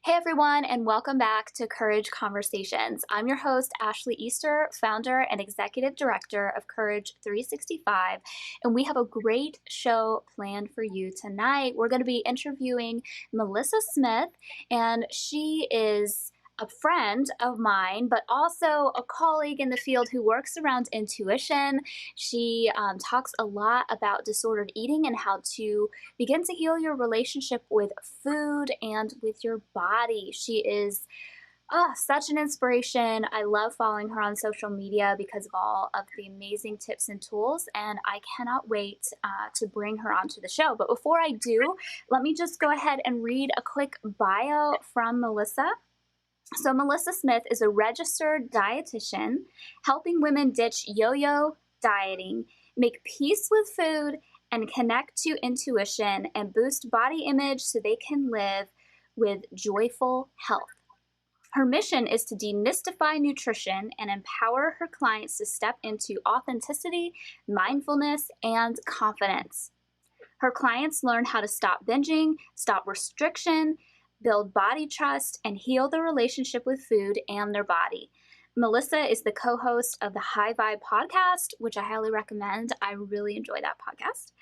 Hey everyone, and welcome back to Courage Conversations. I'm your host, Ashley Easter, founder and executive director of Courage 365, and we have a great show planned for you tonight. We're going to be interviewing Melissa Smith, and she is a friend of mine, but also a colleague in the field who works around intuition. She talks a lot about disordered eating and how to begin to heal your relationship with food and with your body. She is such an inspiration. I love following her on social media because of all of the amazing tips and tools, and I cannot wait to bring her onto the show. But before I do, let me just go ahead and read a quick bio from Melissa. So, Melissa Smith is a registered dietitian helping women ditch yo yo dieting, make peace with food, and connect to intuition and boost body image so they can live with joyful health. Her mission is to demystify nutrition and empower her clients to step into authenticity, mindfulness, and confidence. Her clients learn how to stop binging, stop restriction, build body trust, and heal their relationship with food and their body. Melissa is the co-host of the High Vibe podcast, which I highly recommend. I really enjoy that podcast.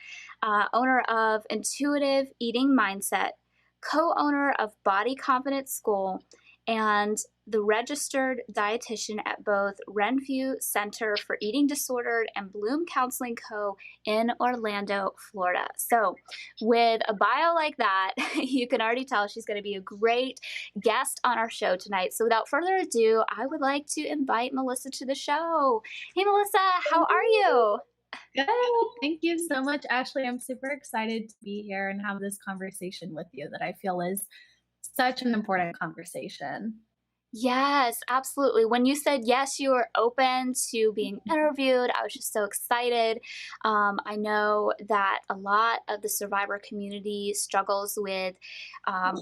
Owner of Intuitive Eating Mindset, co-owner of Body Confidence School, and the registered dietitian at both Renview Center for Eating Disordered and Bloom Counseling Co. in Orlando, Florida. So with a bio like that, you can already tell she's going to be a great guest on our show tonight. So without further ado, I would like to invite Melissa to the show. Hey, Melissa, how are you? Good. Thank you so much, Ashley. I'm super excited to be here and have this conversation with you that I feel is such an important conversation. Yes, absolutely. When you said yes, you were open to being interviewed, I was just so excited. I know that a lot of the survivor community struggles with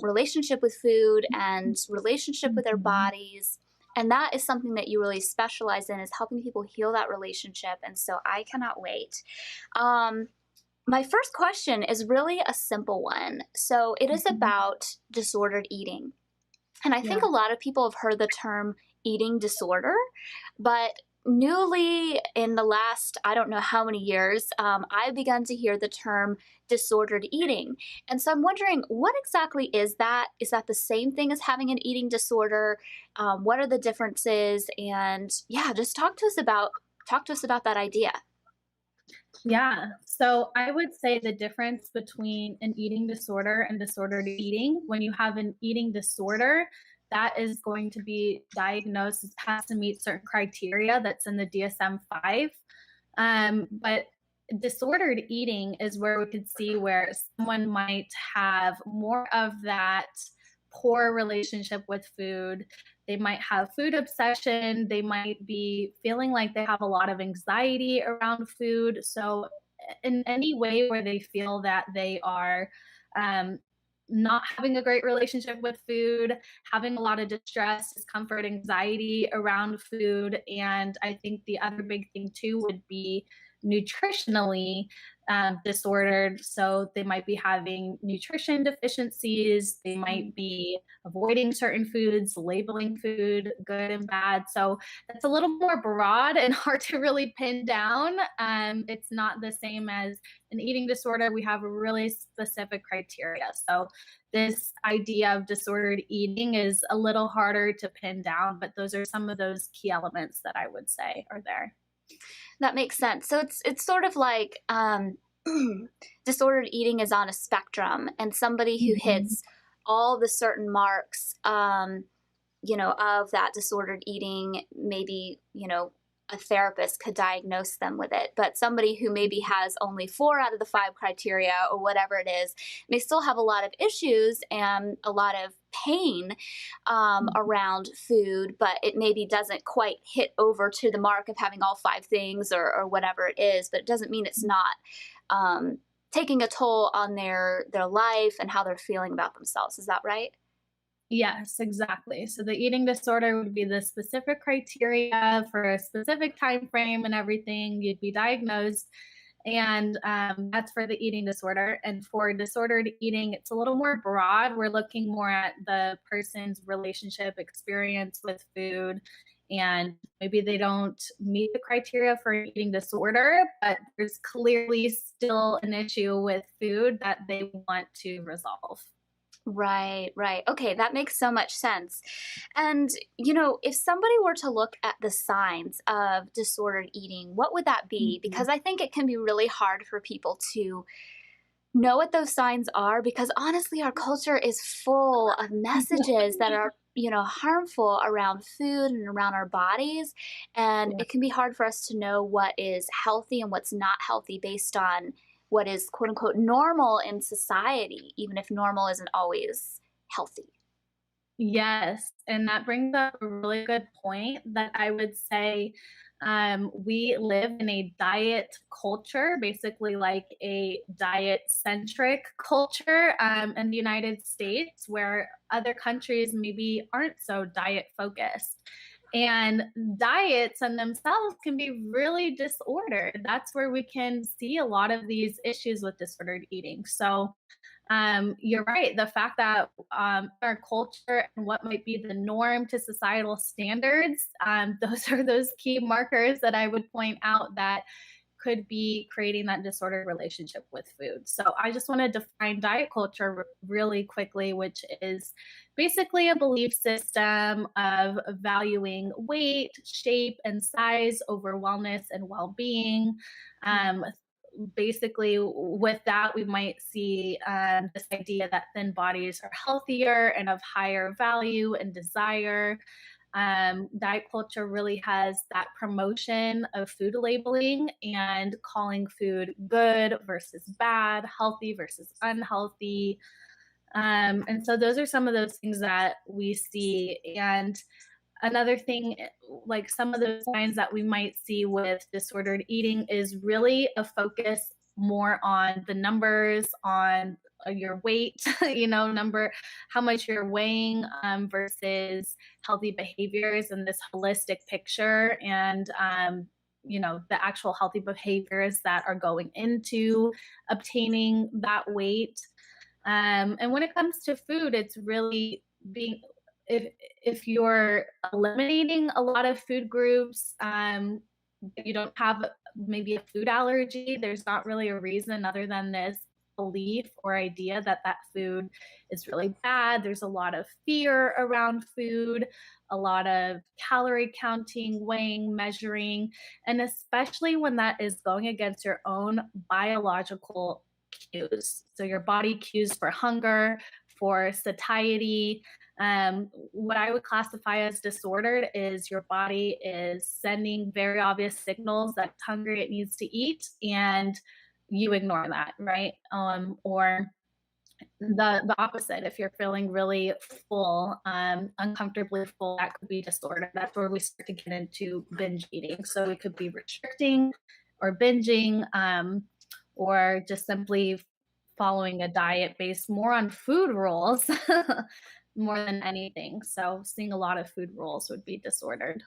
relationship with food and relationship with their Mhm. bodies. And that is something that you really specialize in, is helping people heal that relationship. And so I cannot wait. Um, my first question is really a simple one. So it is Mhm. about disordered eating. And I think Yeah. a lot of people have heard the term eating disorder, but newly in the last, I don't know how many years, I've begun to hear the term disordered eating. And so I'm wondering, what exactly is that? Is that the same thing as having an eating disorder? What are the differences? And yeah, just talk to us about that idea. Yeah. So I would say the difference between an eating disorder and disordered eating, when you have an eating disorder, that is going to be diagnosed, it has to meet certain criteria that's in the DSM-5. But disordered eating is where we could see where someone might have more of that poor relationship with food. They might have food obsession. They might be feeling like they have a lot of anxiety around food. So, in any way where they feel that they are um, not having a great relationship with food, having a lot of distress, discomfort, anxiety around food. And I think the other big thing too would be nutritionally disordered. So they might be having nutrition deficiencies, they might be avoiding certain foods, labeling food good and bad. So that's a little more broad and hard to really pin down. It's not the same as an eating disorder. We have a really specific criteria. So this idea of disordered eating is a little harder to pin down, but those are some of those key elements that I would say are there. That makes sense. So it's sort of like disordered eating is on a spectrum, and somebody who Mhm. hits all the certain marks, of that disordered eating, maybe a therapist could diagnose them with it. But somebody who maybe has only 4 out of the 5 criteria or whatever it is may still have a lot of issues and a lot of pain around food, but it maybe doesn't quite hit over to the mark of having all 5 things or whatever it is. But it doesn't mean it's not taking a toll on their life and how they're feeling about themselves. Is that right? Yes, exactly. So the eating disorder would be the specific criteria for a specific time frame and everything. You'd be diagnosed, And that's for the eating disorder. And for disordered eating, it's a little more broad. We're looking more at the person's relationship experience with food. And maybe they don't meet the criteria for an eating disorder, but there's clearly still an issue with food that they want to resolve. Right, right. Okay, that makes so much sense. And, you know, if somebody were to look at the signs of disordered eating, what would that be? Mhm. Because I think it can be really hard for people to know what those signs are because honestly, our culture is full of messages that are, you know, harmful around food and around our bodies. And Yeah. it can be hard for us to know what is healthy and what's not healthy based on what is quote unquote normal in society, even if normal isn't always healthy. Yes, and that brings up a really good point that I would say we live in a diet culture, basically like a diet centric culture in the United States, where other countries maybe aren't so diet focused. And diets in themselves can be really disordered. That's where we can see a lot of these issues with disordered eating. So, you're right. The fact that our culture and what might be the norm to societal standards, those are those key markers that I would point out that could be creating that disordered relationship with food. So I just want to define diet culture really quickly, which is basically a belief system of valuing weight, shape, and size over wellness and well being. Um, Basically, with that, we might see this idea that thin bodies are healthier and of higher value and desire. Diet culture really has that promotion of food labeling and calling food good versus bad, healthy versus unhealthy. And so those are some of those things that we see. And another thing, like some of the signs that we might see with disordered eating, is really a focus more on the numbers, on your weight, number, how much you're weighing versus healthy behaviors and this holistic picture. And, the actual healthy behaviors that are going into obtaining that weight. And when it comes to food, it's really being if if you're eliminating a lot of food groups, you don't have maybe a food allergy. There's not really a reason other than this belief or idea that that food is really bad. There's a lot of fear around food, a lot of calorie counting, weighing, measuring, and especially when that is going against your own biological cues. So your body cues for hunger, for satiety. What I would classify as disordered is your body is sending very obvious signals that it's hungry, it needs to eat, and you ignore that, right? Or the opposite, if you're feeling really full, uncomfortably full, that could be disorder. That's where we start to get into binge eating. So it could be restricting or binging, or just simply following a diet based more on food rules more than anything. So seeing a lot of food rules would be disordered.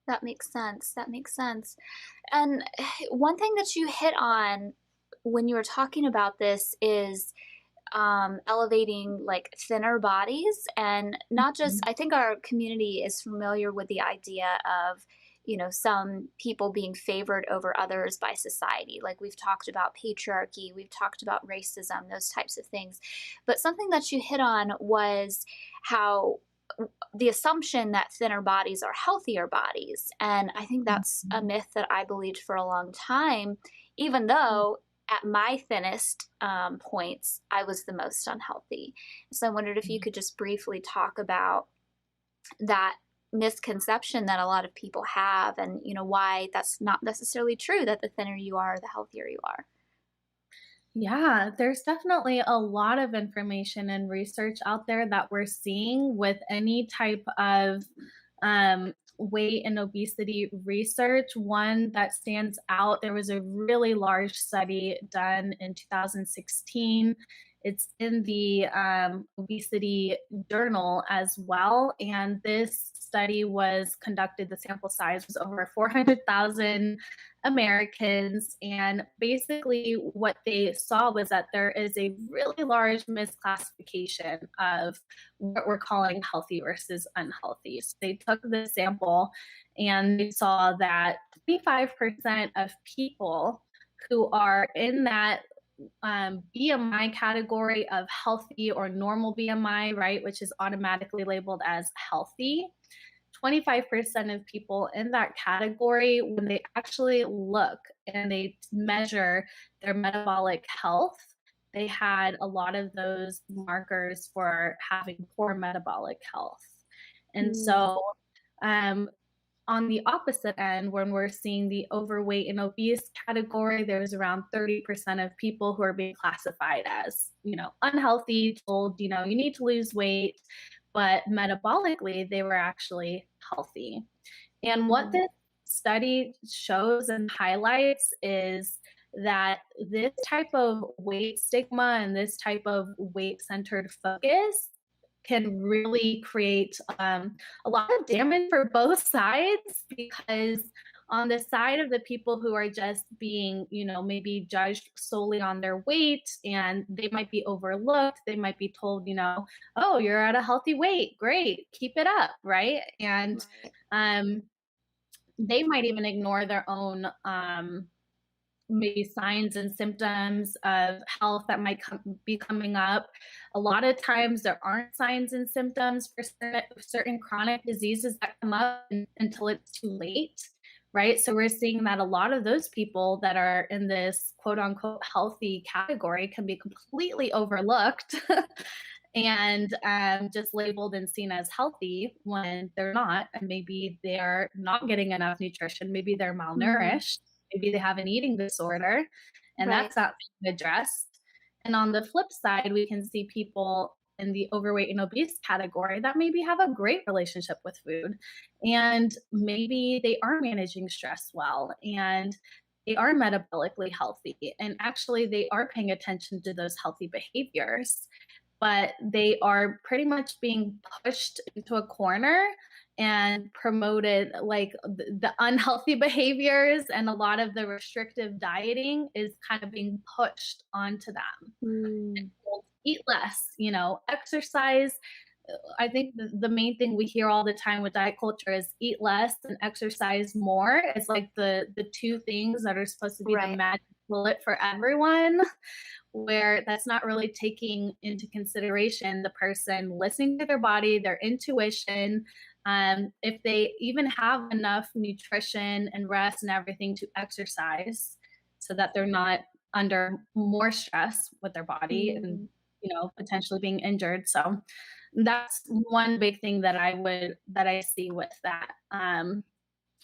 That makes sense. That makes sense. And one thing that you hit on when you were talking about this is elevating like thinner bodies and not just, Mhm. I think our community is familiar with the idea of, you know, some people being favored over others by society. Like we've talked about patriarchy, we've talked about racism, those types of things. But something that you hit on was how the assumption that thinner bodies are healthier bodies. And I think that's a Mhm. myth that I believed for a long time, even though at my thinnest points, I was the most unhealthy. So I wondered if you could just briefly talk about that misconception that a lot of people have and you know why that's not necessarily true that the thinner you are the healthier you are. Yeah, there's definitely a lot of information and research out there that we're seeing with any type of weight and obesity research. One that stands out, there was a really large study done in 2016 It's in the obesity journal as well. And this study was conducted, the sample size was over 400,000 Americans. And basically, what they saw was that there is a really large misclassification of what we're calling healthy versus unhealthy. So they took the sample and they saw that 25% of people who are in that BMI category of healthy or normal BMI, right, which is automatically labeled as healthy. 25% of people in that category, when they actually look and they measure their metabolic health, they had a lot of those markers for having poor metabolic health. And Mm. so, um, on the opposite end, when we're seeing the overweight and obese category, there's around 30% of people who are being classified as, unhealthy, told, you need to lose weight, but metabolically, they were actually healthy. And what Mm. this study shows and highlights is that this type of weight stigma and this type of weight centered focus can really create a lot of damage for both sides, because on the side of the people who are just being, maybe judged solely on their weight, and they might be overlooked, they might be told, oh, you're at a healthy weight, great, keep it up, right? And Right. um, they might even ignore their own maybe signs and symptoms of health that might be coming up. A lot of times there aren't signs and symptoms for certain chronic diseases that come up until it's too late, right? So we're seeing that a lot of those people that are in this quote unquote healthy category can be completely overlooked and just labeled and seen as healthy when they're not. And maybe they're not getting enough nutrition. Maybe they're Mm. malnourished. Maybe they have an eating disorder, and Right. that's not being addressed. And on the flip side, we can see people in the overweight and obese category that maybe have a great relationship with food, and maybe they are managing stress well, and they are metabolically healthy, and actually they are paying attention to those healthy behaviors, but they are pretty much being pushed into a corner and promoted, like the unhealthy behaviors, and a lot of the restrictive dieting is kind of being pushed onto them. Mm. Eat less, exercise. I think the main thing we hear all the time with diet culture is eat less and exercise more. It's like the two things that are supposed to be the Right. magic bullet for everyone, where that's not really taking into consideration the person listening to their body, their intuition, if they even have enough nutrition and rest and everything to exercise, so that they're not under more stress with their body and Mm. potentially being injured. So that's one big thing that I see with that.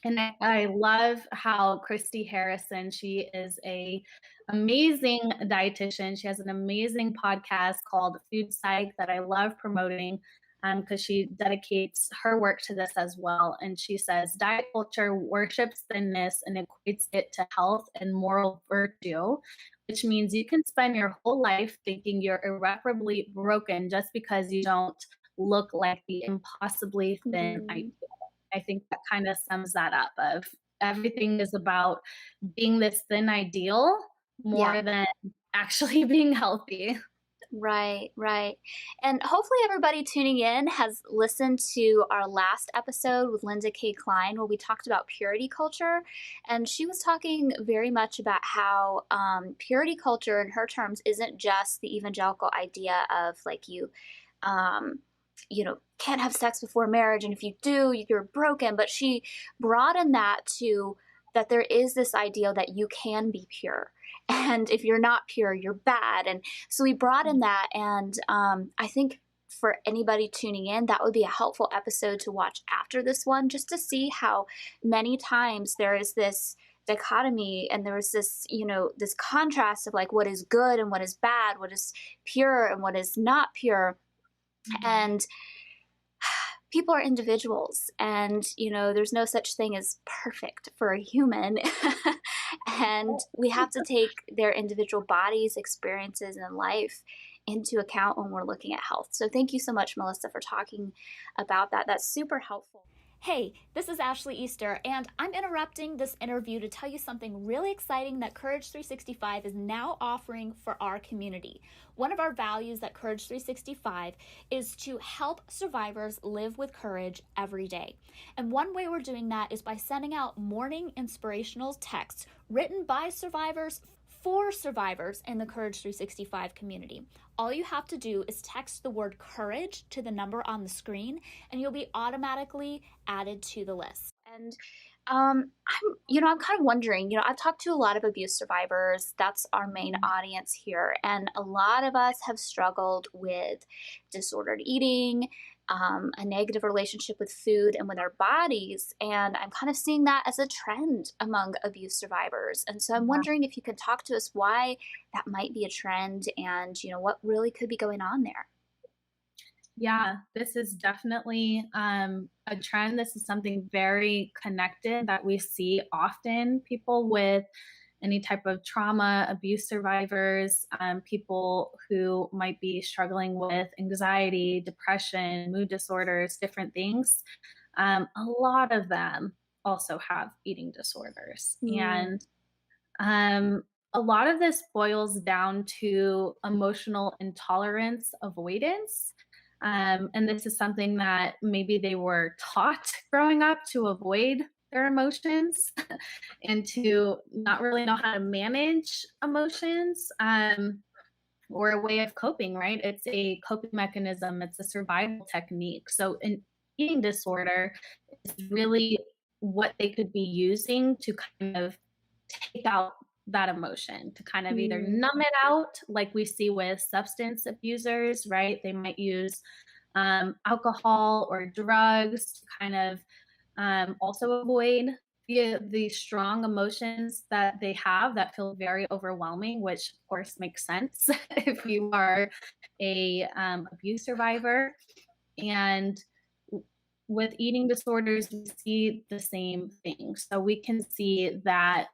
And I love how Christy Harrison, she is a amazing dietitian. She has an amazing podcast called Food Psych that I love promoting, because she dedicates her work to this as well. And she says diet culture worships thinness and equates it to health and moral virtue, which means you can spend your whole life thinking you're irreparably broken just because you don't look like the impossibly thin Mm. ideal. I think that kind of sums that up, of everything is about being this thin ideal Yeah. more than actually being healthy. Right, right. And hopefully, everybody tuning in has listened to our last episode with Linda K. Klein, where we talked about purity culture. And she was talking very much about how purity culture, in her terms, isn't just the evangelical idea of like um, can't have sex before marriage, and if you do, you're broken. But she broadened that to that there is this ideal that you can be pure, and if you're not pure, you're bad. And so we broadened that, and I think for anybody tuning in, that would be a helpful episode to watch after this one, just to see how many times there is this dichotomy and there was this this contrast of like what is good and what is bad, what is pure and what is not pure. Mhm. And people are individuals, and there's no such thing as perfect for a human. And we have to take their individual bodies, experiences in life into account when we're looking at health. So thank you so much, Melissa, for talking about that. That's super helpful. Hey, this is Ashley Easter, and I'm interrupting this interview to tell you something really exciting that Courage 365 is now offering for our community. One of our values at Courage 365 is to help survivors live with courage every day. And one way we're doing that is by sending out morning inspirational texts written by survivors for survivors in the Courage 365 community. All you have to do is text the word courage to the number on the screen, and you'll be automatically added to the list. And I'm kind of wondering, I've talked to a lot of abuse survivors. That's our main audience here. And a lot of us have struggled with disordered eating, a negative relationship with food and with our bodies. And I'm kind of seeing that as a trend among abuse survivors. And so I'm wondering if you could talk to us why that might be a trend and, what really could be going on there. Yeah, this is definitely a trend. This is something very connected that we see often. People with any type of trauma, abuse survivors, people who might be struggling with anxiety, depression, mood disorders, different things. A lot of them also have eating disorders. Mm, And a lot of this boils down to emotional intolerance avoidance. And this is something that maybe they were taught growing up to avoid their emotions and to not really know how to manage emotions, or a way of coping, right? It's a coping mechanism, it's a survival technique. So, an eating disorder is really what they could be using to kind of take out that emotion, to kind of either mm, numb it out, like we see with substance abusers, right? They might use alcohol or drugs to kind of also avoid the strong emotions that they have that feel very overwhelming, which of course makes sense if you are a abuse survivor. And with eating disorders, we see the same thing. So we can see that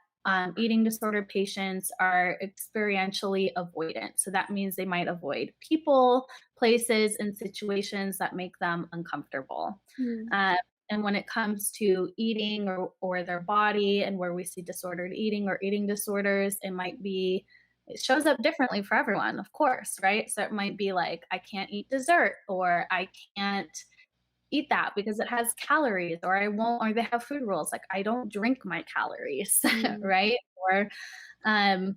eating disorder patients are experientially avoidant. So that means they might avoid people, places, and situations that make them uncomfortable. mm, Uh, and when it comes to eating or their body and where we see disordered eating or eating disorders, it shows up differently for everyone, of course, right? So it might be like, I can't eat dessert, or I can't eat that because it has calories, or I won't, or they have food rules like I don't drink my calories, mm, right? Or um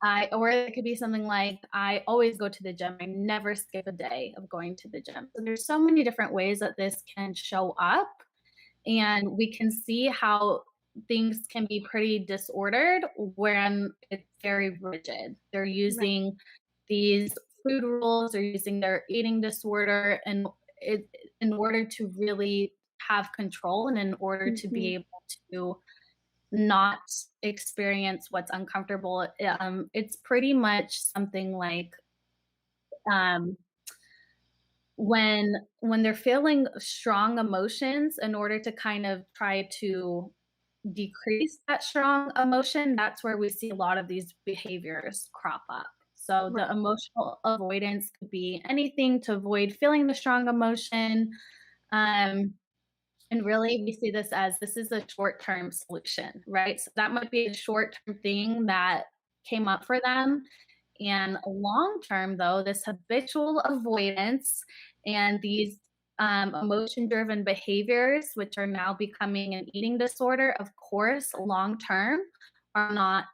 I, or it could be something like I always go to the gym. I never skip a day of going to the gym. So there's so many different ways that this can show up, and we can see how things can be pretty disordered when it's very rigid. They're right. using these food rules, they're using their eating disorder, and it, in order to really have control and in order to Hmm. be able to not experience what's uncomfortable. It's pretty much something like um, when they're feeling strong emotions, in order to kind of try to decrease that strong emotion, that's where we see a lot of these behaviors crop up. So the Right. emotional avoidance could be anything to avoid feeling the strong emotion. Um, and really, we see this is a short term solution, right? So that might be a short term thing that came up for them. And long term, though, this habitual avoidance and these emotion driven behaviors, which are now becoming an eating disorder, of course, long term are not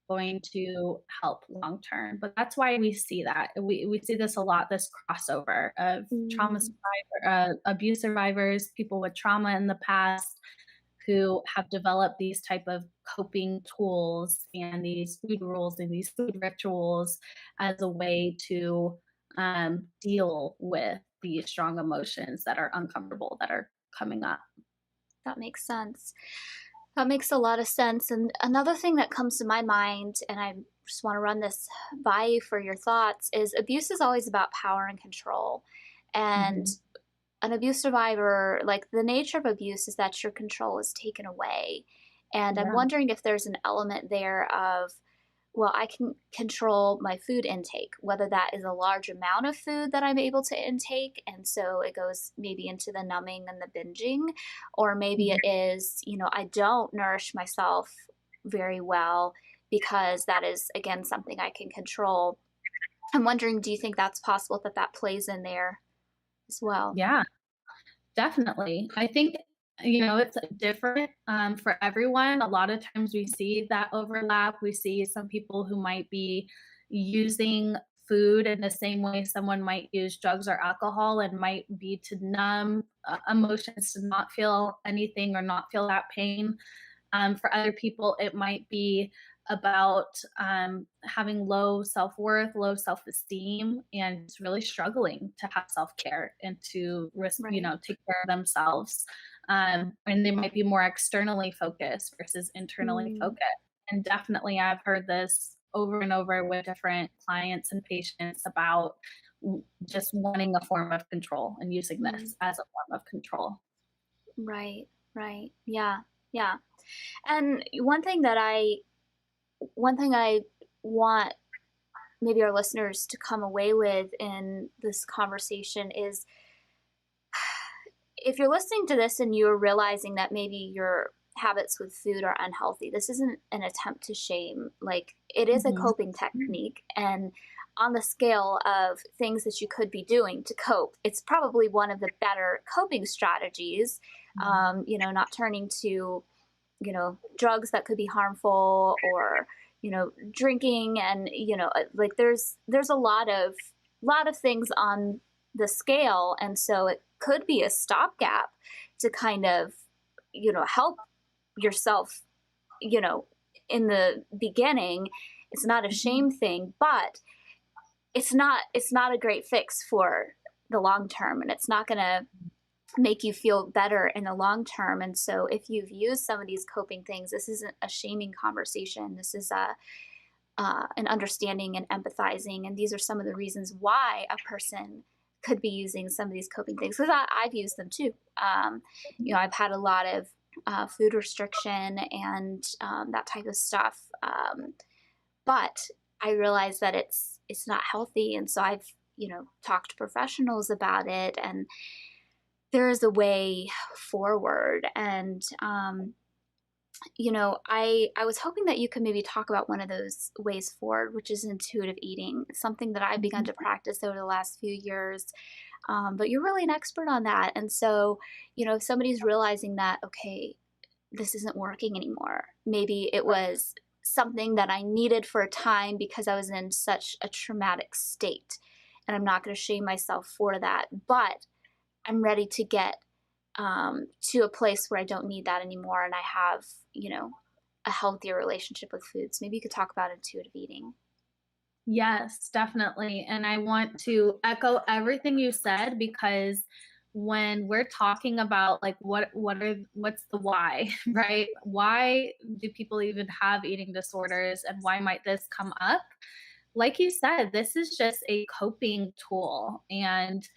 going to help long term. But that's why we see that. We see this a lot, this crossover of trauma Mm, survivor, abuse survivors, people with trauma in the past who have developed these type of coping tools and these food rules and these food rituals as a way to deal with these strong emotions that are uncomfortable that are coming up. that makes sense. That makes a lot of sense. And another thing that comes to my mind, and I just want to run this by you for your thoughts, is abuse is always about power and control. And Mhm. an abuse survivor, like the nature of abuse is that your control is taken away. And I'm Yeah. wondering if there's an element there of well, I can control my food intake, whether that is a large amount of food that I'm able to intake. And so it goes maybe into the numbing and the binging, or maybe Yeah. it is, I don't nourish myself very well because that is, again, something I can control. I'm wondering, do you think that's possible that that plays in there as well? Yeah. Definitely. I think, it's different for everyone. A lot of times we see that overlap. We see some people who might be using food in the same way someone might use drugs or alcohol and might be to numb emotions, to not feel anything or not feel that pain. For other people, it might be about having low self worth, low self esteem, and just really struggling to have self care and to Right. take care of themselves. And they might be more externally focused versus internally Mm, focused. And definitely, I've heard this over and over with different clients and patients about just wanting a form of control and using mm, this as a form of control. right, right. Yeah, yeah. And one thing I want maybe our listeners to come away with in this conversation is, if you're listening to this and you're realizing that maybe your habits with food are unhealthy, this isn't an attempt to shame. Like, it is a Mhm. coping technique. And on the scale of things that you could be doing to cope, it's probably one of the better coping strategies. Not turning to, drugs that could be harmful, or, drinking. And, like, there's a lot of things on the scale. And so it could be a stopgap to kind of, help yourself, you know, in the beginning. It's not a Mhm. shame thing, but it's not a great fix for the long term, and it's not going to make you feel better in the long term. And so if you've used some of these coping things, this isn't a shaming conversation. This is an understanding and empathizing. And these are some of the reasons why a person could be using some of these coping things, because I've used them too. I've had a lot of food restriction and that type of stuff. But I realize that it's not healthy, and so I've talked to professionals about it, and there is a way forward. And I was hoping that you could maybe talk about one of those ways forward, which is intuitive eating. It's something that I've begun Mhm. to practice over the last few years. But you're really an expert on that. And so, if somebody's realizing that, okay, this isn't working anymore, maybe it was something that I needed for a time because I was in such a traumatic state. And I'm not going to shame myself for that. But I'm ready to get to a place where I don't need that anymore, and I have, a healthier relationship with food. So maybe you could talk about intuitive eating. Yes, definitely. And I want to echo everything you said because when we're talking about like what's the why, right? Why do people even have eating disorders and why might this come up? Like you said, this is just a coping tool. And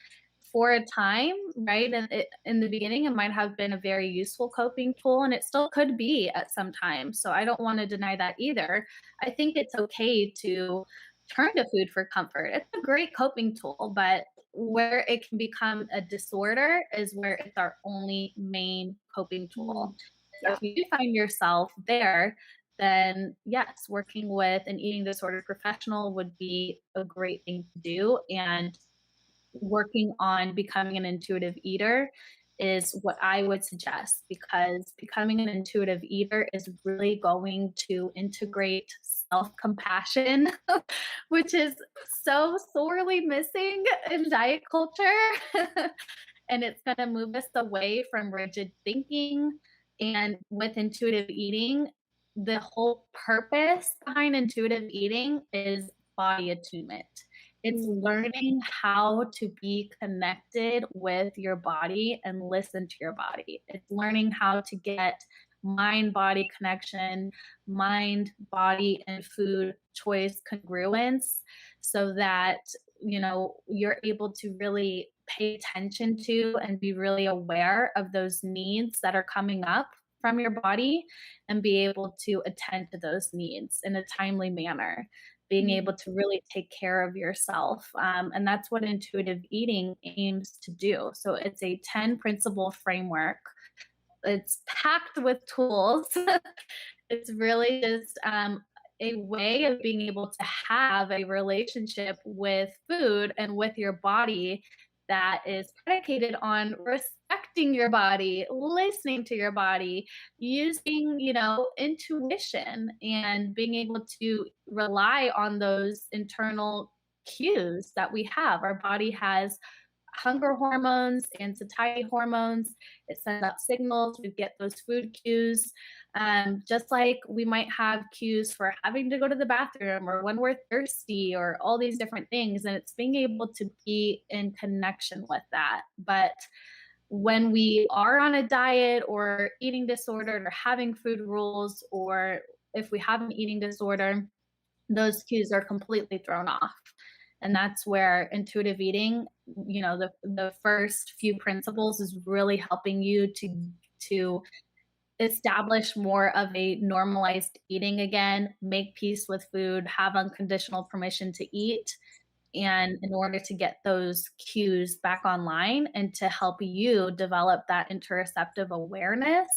for a time, right? And in the beginning, it might have been a very useful coping tool, and it still could be at some time. So I don't want to deny that either. I think it's okay to turn to food for comfort. It's a great coping tool, but where it can become a disorder is where it's our only main coping tool. Mm, So yeah. if you do find yourself there, then yes, working with an eating disorder professional would be a great thing to do. And working on becoming an intuitive eater is what I would suggest because becoming an intuitive eater is really going to integrate self compassion, which is so sorely missing in diet culture. And it's going to move us away from rigid thinking. And with intuitive eating, the whole purpose behind intuitive eating is body attunement. It's Mm, learning how to be connected with your body and listen to your body. It's learning how to get mind body connection, mind, body, and food choice congruence so that you're able to really pay attention to and be really aware of those needs that are coming up from your body and be able to attend to those needs in a timely manner, being able Mm. to really take care of yourself. And that's what intuitive eating aims to do. So it's a 10 principle framework. It's packed with tools. It's really just a way of being able to have a relationship with food and with your body that is predicated on respecting your body, listening to your body, using, intuition and being able to rely on those internal cues that we have. Our body has hunger hormones and satiety hormones. It sends out signals. We get those food cues. Just like we might have cues for having to go to the bathroom or when we're thirsty or all these different things. And it's being able to be in connection with that. But when we are on a diet or eating disorder or having food rules, or if we have an eating disorder, those cues are completely thrown off. And that's where intuitive eating, the first few principles is really helping you to establish more of a normalized eating again, make peace with food, have unconditional permission to eat, and in order to get those cues back online and to help you develop that interoceptive awareness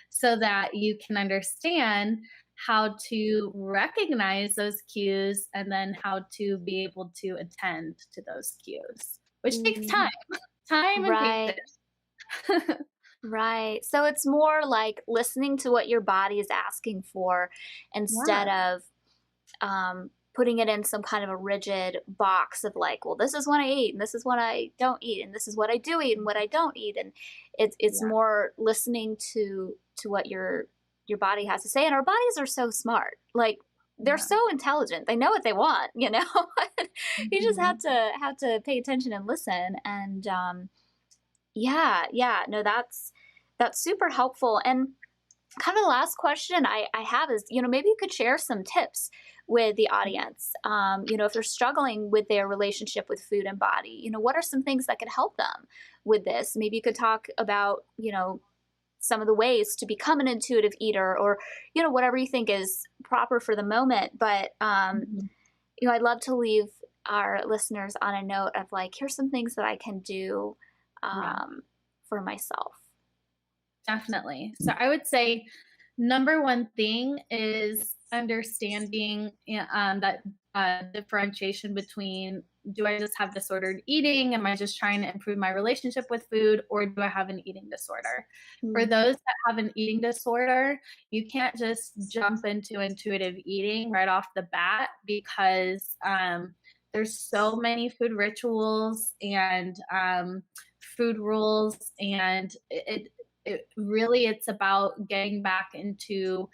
so that you can understand how to recognize those cues and then how to be able to attend to those cues, which takes Mm. time and Right. patience. Right. So it's more like listening to what your body is asking for instead Yeah, of putting it in some kind of a rigid box of like, well, this is what I eat and this is what I don't eat and this is what I do eat and what I don't eat. And it's yeah, more listening to what your body has to say. And our bodies are so smart. Like they're yeah. so intelligent. They know what they want, you know? You just Mhm. have to pay attention and listen. And yeah, yeah, no, that's super helpful. And kind of the last question I have is, maybe you could share some tips with the audience. If they're struggling with their relationship with food and body, what are some things that could help them with this? Maybe you could talk about, some of the ways to become an intuitive eater or, whatever you think is proper for the moment. But, Mhm. I'd love to leave our listeners on a note of like, here's some things that I can do Yeah. for myself. Definitely. So I would say number one thing is understanding that differentiation between, do I just have disordered eating? Am I just trying to improve my relationship with food? Or do I have an eating disorder? For Mm. those that have an eating disorder, you can't just jump into intuitive eating right off the bat because there's so many food rituals and food rules, and it's about getting back into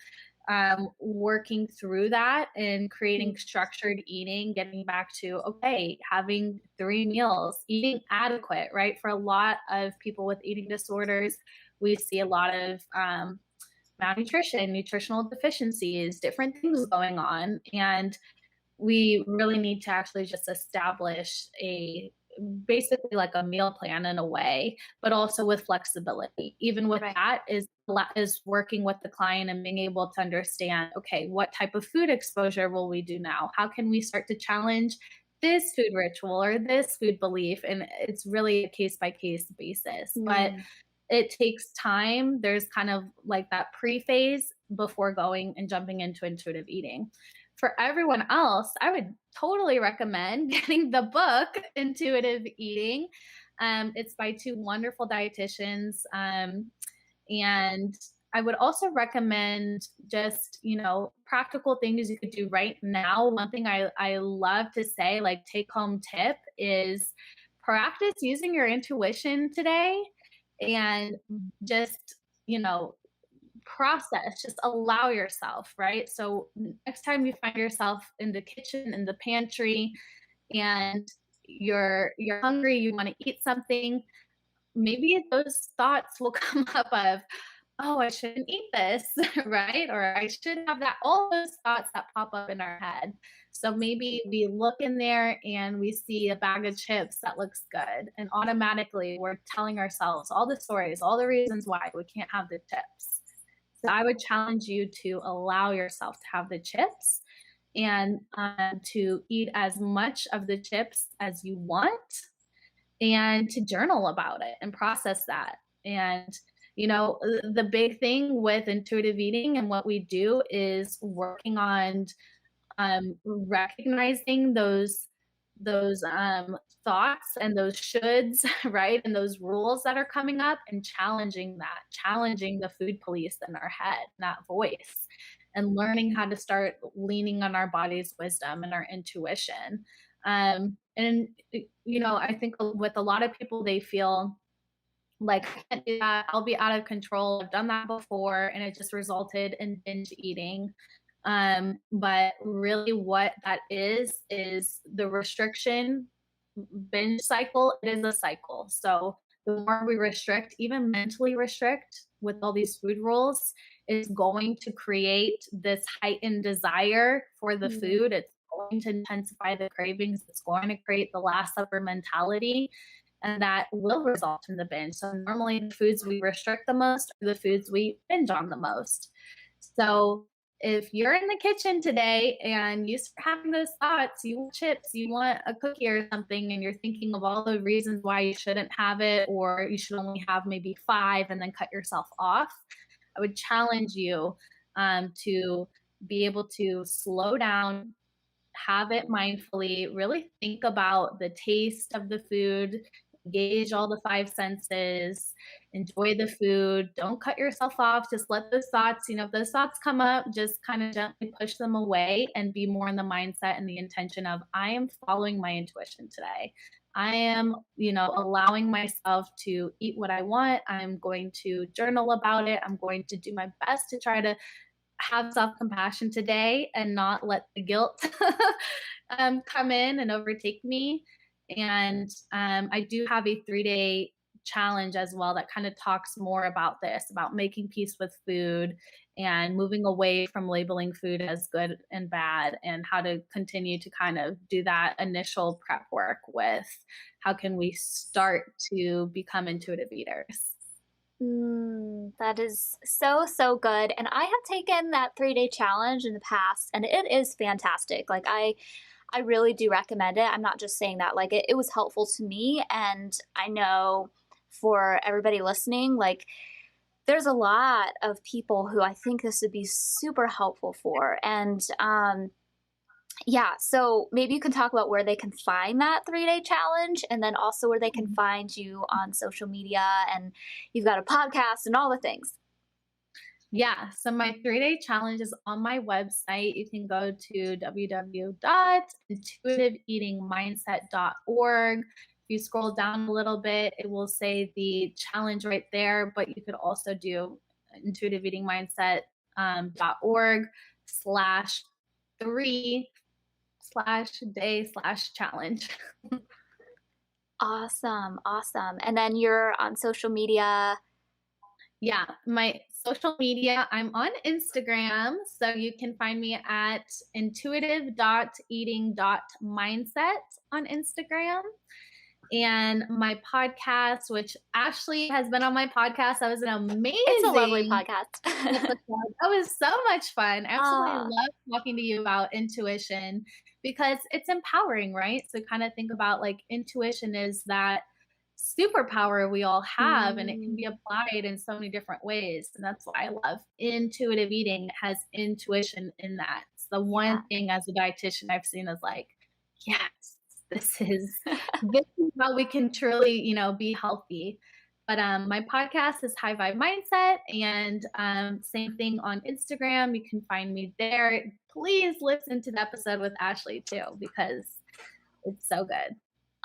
working through that and creating Mm. structured eating, getting back to, okay, having 3 meals, eating adequate, right? For a lot of people with eating disorders, we see a lot of malnutrition, nutritional deficiencies, different things going on. And we really need to actually just establish a basically like a meal plan in a way, but also with flexibility. Even with Right. that is working with the client and being able to understand, okay, what type of food exposure will we do now? How can we start to challenge this food ritual or this food belief? And it's really a case by case basis. But Mm. it takes time. There's kind of like that pre phase before going and jumping into intuitive eating. For everyone else, I would totally recommend getting the book Intuitive Eating. It's by two wonderful dietitians. And I would also recommend just, practical things you could do right now. One thing I love to say, like take home tip, is practice using your intuition today and just, you know, process, just allow yourself, right? So next time you find yourself in the kitchen, in the pantry, and you're hungry, you want to eat something, maybe those thoughts will come up of, oh, I shouldn't eat this, right? Or I should have that, all those thoughts that pop up in our head. So maybe we look in there and we see a bag of chips that looks good, and automatically we're telling ourselves all the stories, all the reasons why we can't have the chips. So I would challenge you to allow yourself to have the chips and to eat as much of the chips as you want and to journal about it and process that. And, the big thing with intuitive eating and what we do is working on recognizing those thoughts and those shoulds, right, and those rules that are coming up, and challenging the food police in our head, that voice, and learning how to start leaning on our body's wisdom and our intuition. And I think with a lot of people, they feel like, I can't do that. I'll be out of control. I've done that before, and it just resulted in binge eating. But really, what that is the restriction binge cycle. It is a cycle. So the more we restrict, even mentally restrict with all these food rules, is going to create this heightened desire for the Mm. food. It's going to intensify the cravings. It's going to create the Last Supper mentality, and that will result in the binge. So normally the foods we restrict the most are the foods we binge on the most. So if you're in the kitchen today and you start having those thoughts, you want chips, you want a cookie or something, and you're thinking of all the reasons why you shouldn't have it, or you should only have maybe five and then cut yourself off, I would challenge you to be able to slow down, have it mindfully, really think about the taste of the food, gauge all the five senses, enjoy the food. Don't cut yourself off. Just let those thoughts, if those thoughts come up, just kind of gently push them away and be more in the mindset and the intention of, I am following my intuition today. I am, allowing myself to eat what I want. I'm going to journal about it. I'm going to do my best to try to have self compassion today and not let the guilt come in and overtake me. And I do have a 3-day challenge as well that kind of talks more about this, about making peace with food and moving away from labeling food as good and bad, and how to continue to kind of do that initial prep work with how can we start to become intuitive eaters. That is so, so good. And I have taken that 3-day challenge in the past, and it is fantastic. Like, I really do recommend it. I'm not just saying that. Like, it was helpful to me. And I know for everybody listening, like, there's a lot of people who I think this would be super helpful for. And yeah, so maybe you can talk about where they can find that 3-day challenge, and then also where they can find you on social media, and you've got a podcast and all the things. Yeah, so my 3-day challenge is on my website. You can go to www.intuitiveeatingmindset.org. If you scroll down a little bit, it will say the challenge right there, but you could also do intuitiveeatingmindset.org/3/day/challenge. Awesome, awesome. And then you're on social media. Yeah, my social media, I'm on Instagram. So you can find me at intuitive.eating.mindset on Instagram. And my podcast, which Ashley has been on my podcast. That was an It's a lovely amazing podcast. episode. That was so much fun. I absolutely Ah, love talking to you about intuition because it's empowering, right? So kind of think about, like, intuition is that superpower we all have, and it can be mm, applied in so many different ways. And that's why I love intuitive eating. It has intuition in that. It's the yeah. one thing as a dietitian I've seen as like, yes, this is how we can truly, be healthy. But my podcast is High Vibe Mindset, and same thing on Instagram. You can find me there. Please listen to the episode with Ashley too, because it's so good.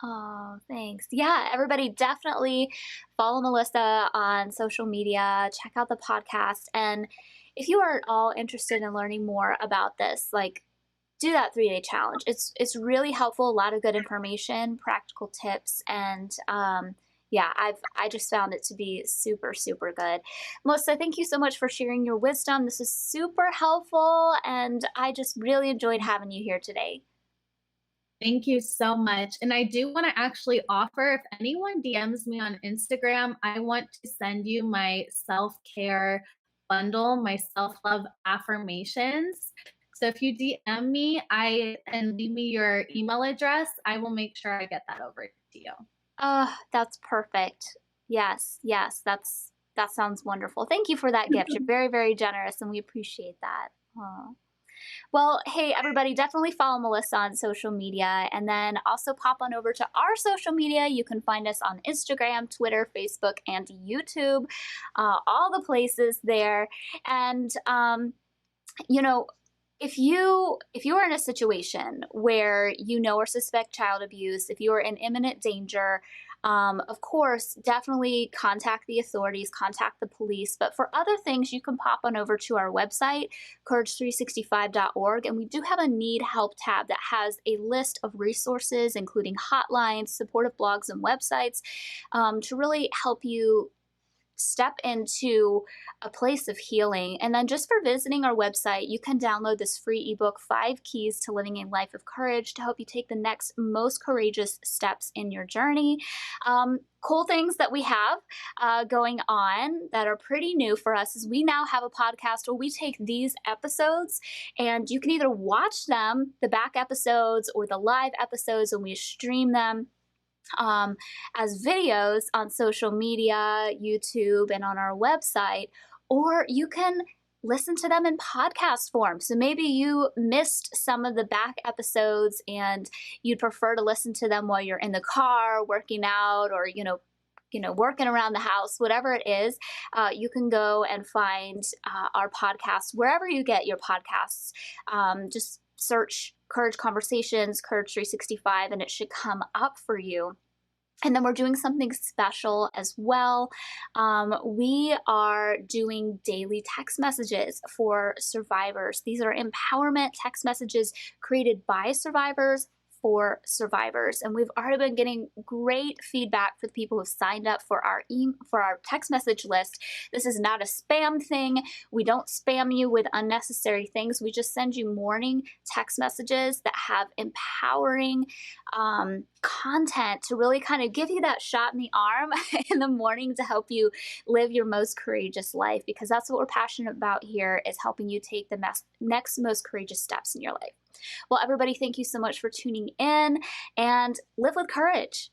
Oh, thanks. Yeah, everybody definitely follow Melissa on social media, check out the podcast, and if you are at all interested in learning more about this, like, do that 3-day challenge. It's really helpful, a lot of good information, practical tips, and yeah, I just found it to be super, super good. Melissa, thank you so much for sharing your wisdom. This is super helpful, and I just really enjoyed having you here today. Thank you so much. And I do want to actually offer, if anyone DMs me on Instagram, I want to send you my self care bundle my self-love affirmations. So if you DM me and leave me your email address, I will make sure I get that over to you. That's perfect. Yes, yes, that sounds wonderful. Thank you for that gift. You're very, very generous, and we appreciate that. Aw. Well, hey, everybody, definitely follow Melissa on social media and then also pop on over to our social media. You can find us on Instagram, Twitter, Facebook, and YouTube, all the places there. And, you know, if you are in a situation where you know or suspect child abuse, if you are in imminent danger, of course, definitely contact the authorities, contact the police. But for other things, you can pop on over to our website, courage365.org, and we do have a need help tab that has a list of resources, including hotlines, supportive blogs, and websites to really help you step into a place of healing. And then just for visiting our website, you can download this free ebook, 5 Keys to Living a Life of Courage, to help you take the next most courageous steps in your journey. Cool things that we have going on that are pretty new for us is we now have a podcast where we take these episodes and you can either watch them, the back episodes, or the live episodes, and we stream them um, as videos on social media, YouTube, and on our website, or you can listen to them in podcast form. So maybe you missed some of the back episodes and you'd prefer to listen to them while you're in the car, working out, or working around the house, whatever it is. You can go and find our podcast wherever you get your podcasts. Just search Courage Conversations, Courage 365, and it should come up for you. And then we're doing something special as well. We are doing daily text messages for survivors. These are empowerment text messages created by survivors for survivors, and we've already been getting great feedback for the people who've signed up for our text message list. This is not a spam thing. We don't spam you with unnecessary things. We just send you morning text messages that have empowering content to really kind of give you that shot in the arm in the morning to help you live your most courageous life, because that's what we're passionate about here, is helping you take the next most courageous steps in your life. Well, everybody, thank you so much for tuning in, and live with courage.